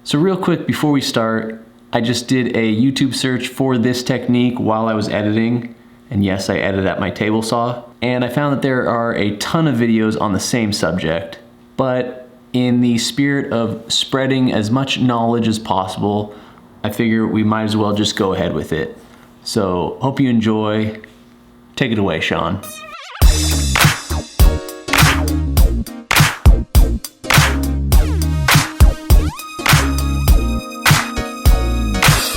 So real quick before we start, I just did a YouTube search for this technique while I was editing. And yes, I edit at my table saw. And I found that there are a ton of videos on the same subject. But in the spirit of spreading as much knowledge as possible, I figure we might as well just go ahead with it. So hope you enjoy. Take it away, Sean.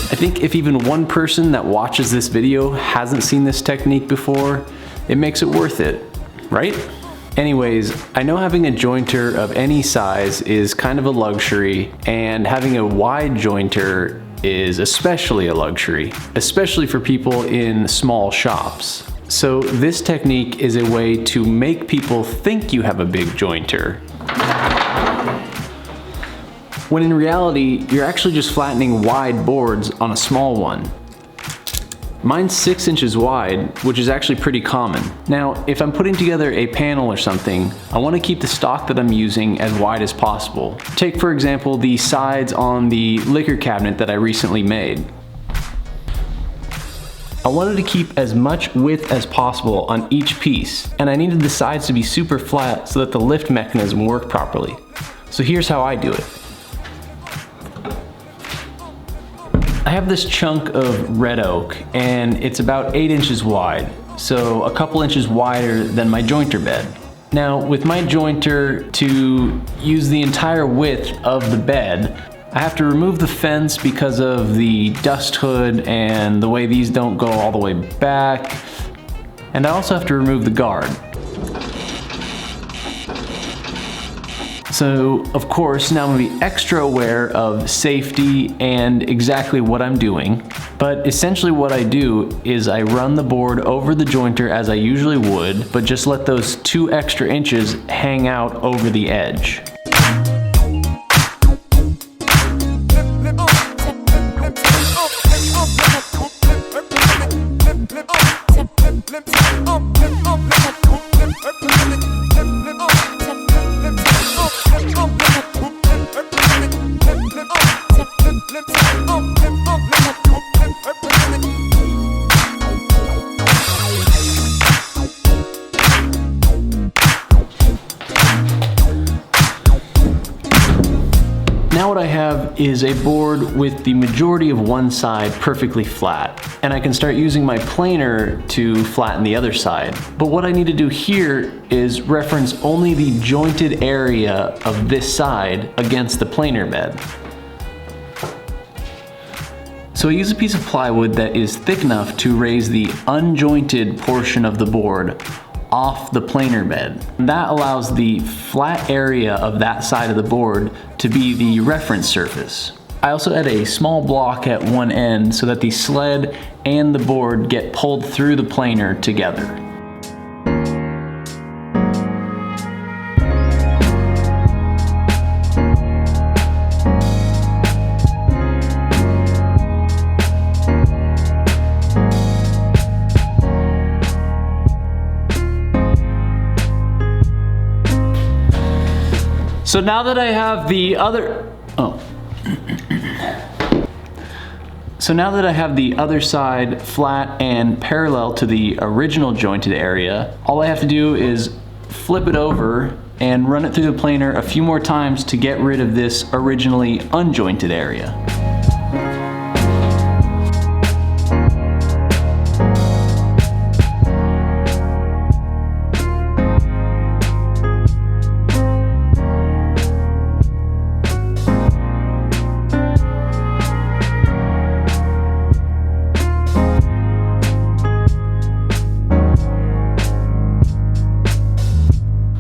I think if even one person that watches this video hasn't seen this technique before, it makes it worth it, right? Anyways, I know having a jointer of any size is kind of a luxury, and having a wide jointer is especially a luxury, especially for people in small shops. So this technique is a way to make people think you have a big jointer, when in reality, you're actually just flattening wide boards on a small one. Mine's 6 inches wide, which is actually pretty common. Now, if I'm putting together a panel or something, I want to keep the stock that I'm using as wide as possible. Take, for example, the sides on the liquor cabinet that I recently made. I wanted to keep as much width as possible on each piece, and I needed the sides to be super flat so that the lift mechanism worked properly. So here's how I do it. I have this chunk of red oak, and it's about 8 inches wide, so a couple inches wider than my jointer bed. Now, with my jointer, to use the entire width of the bed, I have to remove the fence because of the dust hood and the way these don't go all the way back, and I also have to remove the guard. So, of course, now I'm gonna be extra aware of safety and exactly what I'm doing. But essentially what I do is I run the board over the jointer as I usually would, but just let those 2 extra inches hang out over the edge. Now what I have is a board with the majority of one side perfectly flat, and I can start using my planer to flatten the other side. But what I need to do here is reference only the jointed area of this side against the planer bed. So I use a piece of plywood that is thick enough to raise the unjointed portion of the board off the planer bed. That allows the flat area of that side of the board to be the reference surface. I also add a small block at one end so that the sled and the board get pulled through the planer together. So now that I have the other side flat and parallel to the original jointed area, all I have to do is flip it over and run it through the planer a few more times to get rid of this originally unjointed area.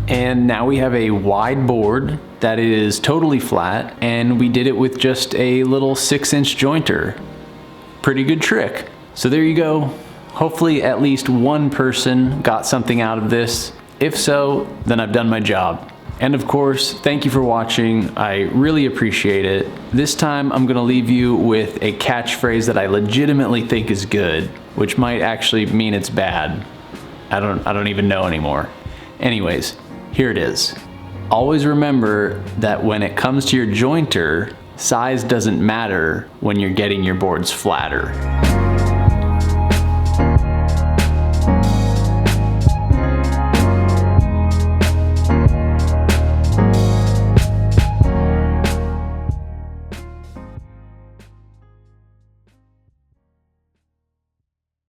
And now we have a wide board that is totally flat, and we did it with just a little 6-inch jointer. Pretty good trick. So there you go. Hopefully at least one person got something out of this. If so, then I've done my job. And of course, thank you for watching. I really appreciate it. This time I'm gonna leave you with a catchphrase that I legitimately think is good, which might actually mean it's bad. I don't even know anymore. Anyways, here it is. Always remember that when it comes to your jointer, Size doesn't matter when you're getting your boards flatter.